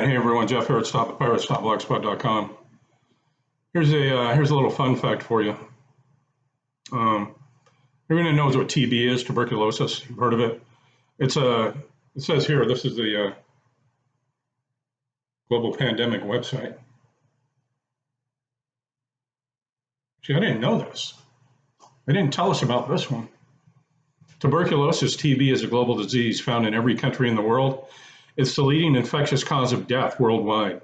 right, hey everyone, Jeff here at stopthepirates.blogspot.com. Here's a little fun fact for you. Everyone knows what TB is, tuberculosis. You've heard of it. It says here, this is the global pandemic website. See, I didn't know this. They didn't tell us about this one. Tuberculosis, TB, is a global disease found in every country in the world. It's the leading infectious cause of death worldwide.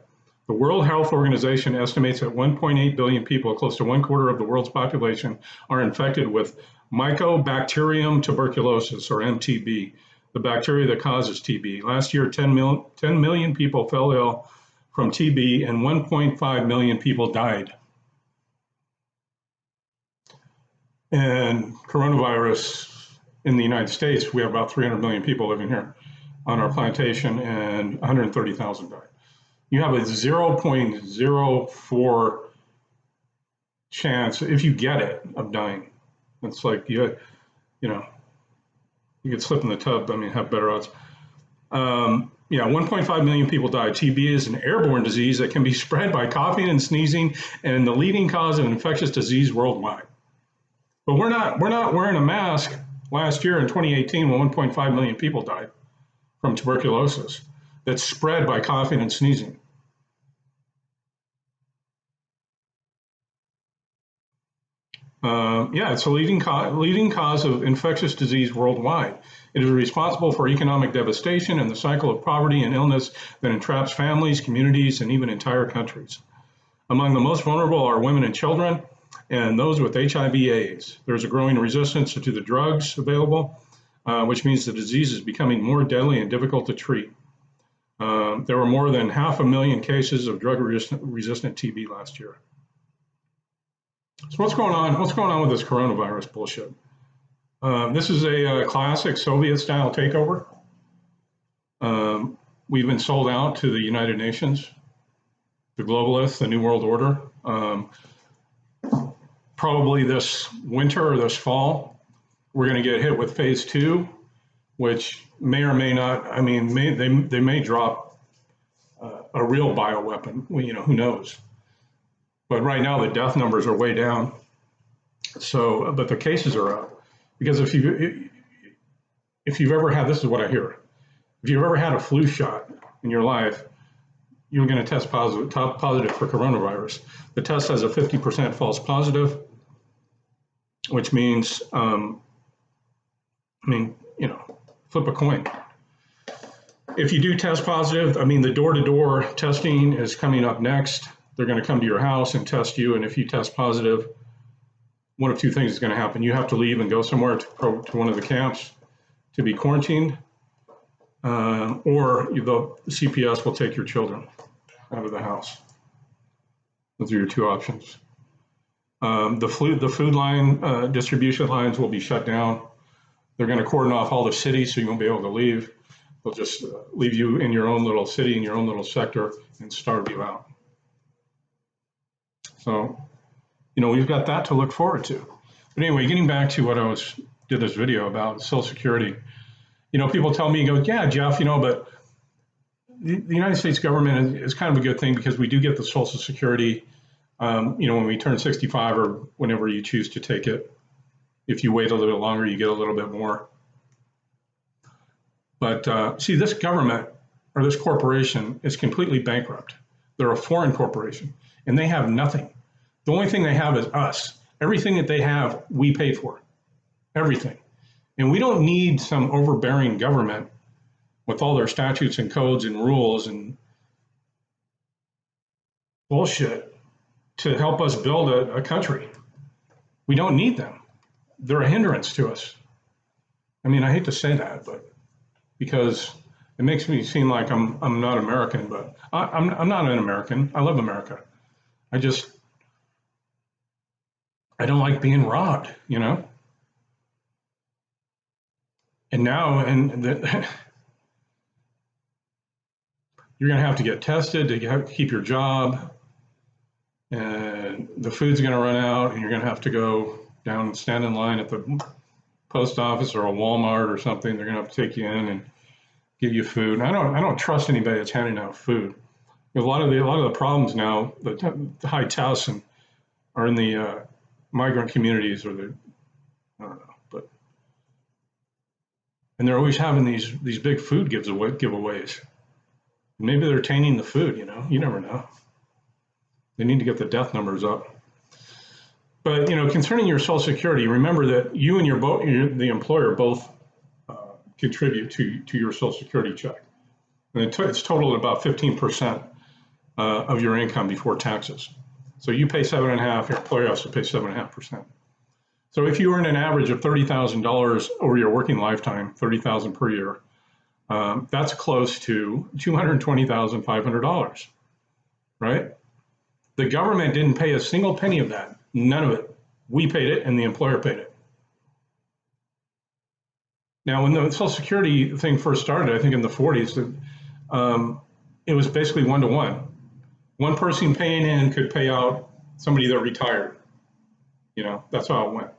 The World Health Organization estimates that 1.8 billion people, close to 1/4 of the world's population, are infected with Mycobacterium tuberculosis, or MTB, the bacteria that causes TB. Last year, 10 million people fell ill from TB and 1.5 million people died. And coronavirus, in the United States, we have about 300 million people living here on our plantation, and 130,000 died. You have a 0.04 chance, if you get it, of dying. It's like you could slip in the tub. I mean, have better odds. 1.5 million people died. TB is an airborne disease that can be spread by coughing and sneezing, and the leading cause of infectious disease worldwide. But we're not wearing a mask last year in 2018 when 1.5 million people died from tuberculosis that's spread by coughing and sneezing. It's the leading cause of infectious disease worldwide. It is responsible for economic devastation and the cycle of poverty and illness that entraps families, communities, and even entire countries. Among the most vulnerable are women and children, and those with HIV/AIDS. There's a growing resistance to the drugs available, which means the disease is becoming more deadly and difficult to treat. There were more than 500,000 cases of drug-resistant TB last year. So what's going on? What's going on with this coronavirus bullshit? This is a classic Soviet-style takeover. We've been sold out to the United Nations, the globalists, the New World Order. Probably this winter or this fall, we're going to get hit with phase 2, which may or may not. I mean, they may drop a real bioweapon. Who knows? But right now the death numbers are way down. So, but the cases are up, because if you've ever had, this is what I hear, if you've ever had a flu shot in your life, you're going to test positive for coronavirus. The test has a 50% false positive, which means, flip a coin. If you do test positive, the door-to-door testing is coming up next. They're going to come to your house and test you, and if you test positive, one of two things is going to happen. You have to leave and go somewhere to one of the camps to be quarantined, or the CPS will take your children out of the house. Those are your two options. The food line distribution lines will be shut down. They're going to cordon off all the cities, so you won't be able to leave. They'll just leave you in your own little city, in your own little sector, and starve you out. So, we've got that to look forward to. But anyway, getting back to what I did this video about, Social Security. People tell me, yeah, Jeff, but the United States government is kind of a good thing, because we do get the Social Security, when we turn 65 or whenever you choose to take it. If you wait a little bit longer, you get a little bit more. But see, this government or this corporation is completely bankrupt. They're a foreign corporation, and they have nothing. The only thing they have is us. Everything that they have, we pay for. Everything. And we don't need some overbearing government with all their statutes and codes and rules and bullshit to help us build a country. We don't need them. They're a hindrance to us. I hate to say that, but because it makes me seem like I'm not American, but I'm not an American. I love America. I don't like being robbed, And now, you're going to have to get tested to keep your job, and the food's going to run out, and you're going to have to go down and stand in line at the post office or a Walmart or something. They're going to have to take you in and give you food. And I don't trust anybody that's handing out food. A lot of the problems now, the high tests and are in the migrant communities, or the, I don't know, but, and they're always having these big food giveaways. Maybe they're tainting the food, you never know. They need to get the death numbers up. But, concerning your Social Security, remember that you and the employer both contribute to your Social Security check. And it's totaled about 15% of your income before taxes. So you pay 7.5%, your employer has to pay 7.5%. So if you earn an average of $30,000 over your working lifetime, $30,000 per year, that's close to $220,500, right? The government didn't pay a single penny of that, none of it. We paid it and the employer paid it. Now, when the Social Security thing first started, I think in the 40s, it was basically one-to-one. One person paying in could pay out somebody that retired. That's how it went.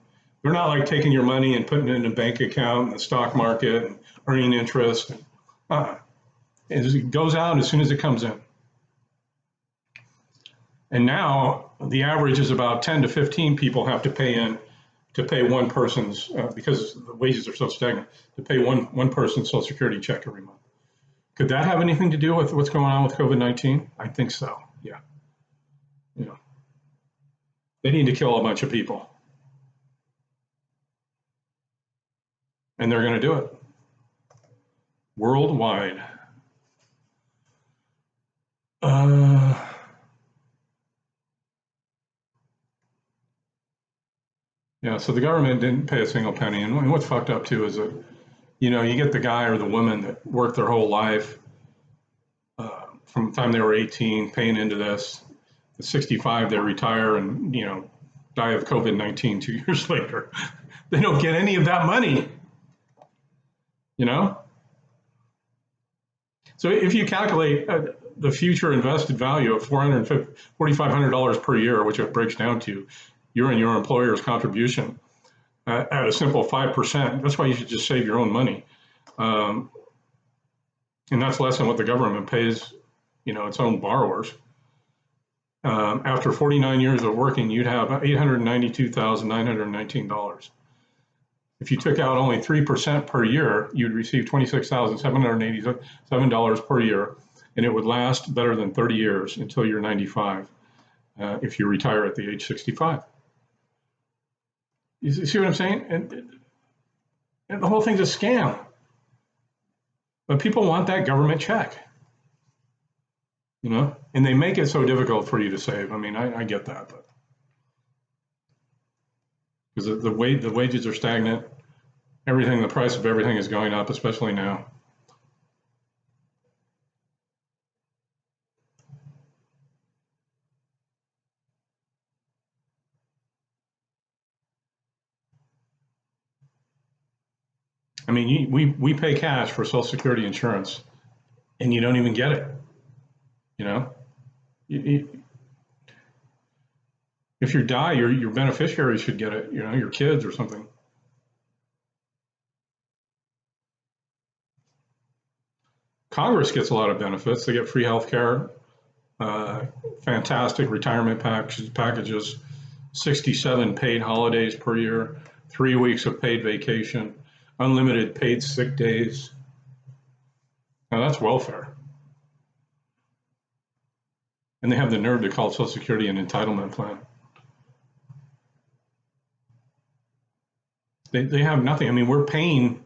They're not like taking your money and putting it in a bank account in the stock market and earning interest. It goes out as soon as it comes in. And now the average is about 10 to 15 people have to pay in to pay one person's, because the wages are so stagnant, to pay one person's Social Security check every month. Could that have anything to do with what's going on with COVID-19? I think so, yeah. They need to kill a bunch of people. And they're going to do it worldwide. Yeah, so the government didn't pay a single penny. And what's fucked up too is that, you get the guy or the woman that worked their whole life from the time they were 18 paying into this. At 65, they retire and, die of COVID-19 2 years later. They don't get any of that money, So if you calculate the future invested value of $4,500 per year, which it breaks down to, you're in your employer's contribution at a simple 5%. That's why you should just save your own money. And that's less than what the government pays, its own borrowers. After 49 years of working, you'd have $892,919. If you took out only 3% per year, you'd receive $26,787 per year, and it would last better than 30 years until you're 95, if you retire at the age 65. You see what I'm saying? And the whole thing's a scam. But people want that government check, and they make it so difficult for you to save. I mean, I get that, but because the wages are stagnant, the price of everything is going up, especially now. I mean, we pay cash for Social Security insurance, and you don't even get it. If you die, your beneficiaries should get it. Your kids or something. Congress gets a lot of benefits. They get free health care, fantastic retirement packages, 67 paid holidays per year, 3 weeks of paid vacation, unlimited paid sick days. Now that's welfare. And they have the nerve to call Social Security an entitlement plan. They have nothing. I mean, we're paying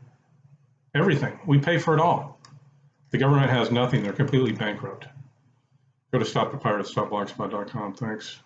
everything. We pay for it all. The government has nothing. They're completely bankrupt. Go to stopthepirates.blogspot.com. Thanks.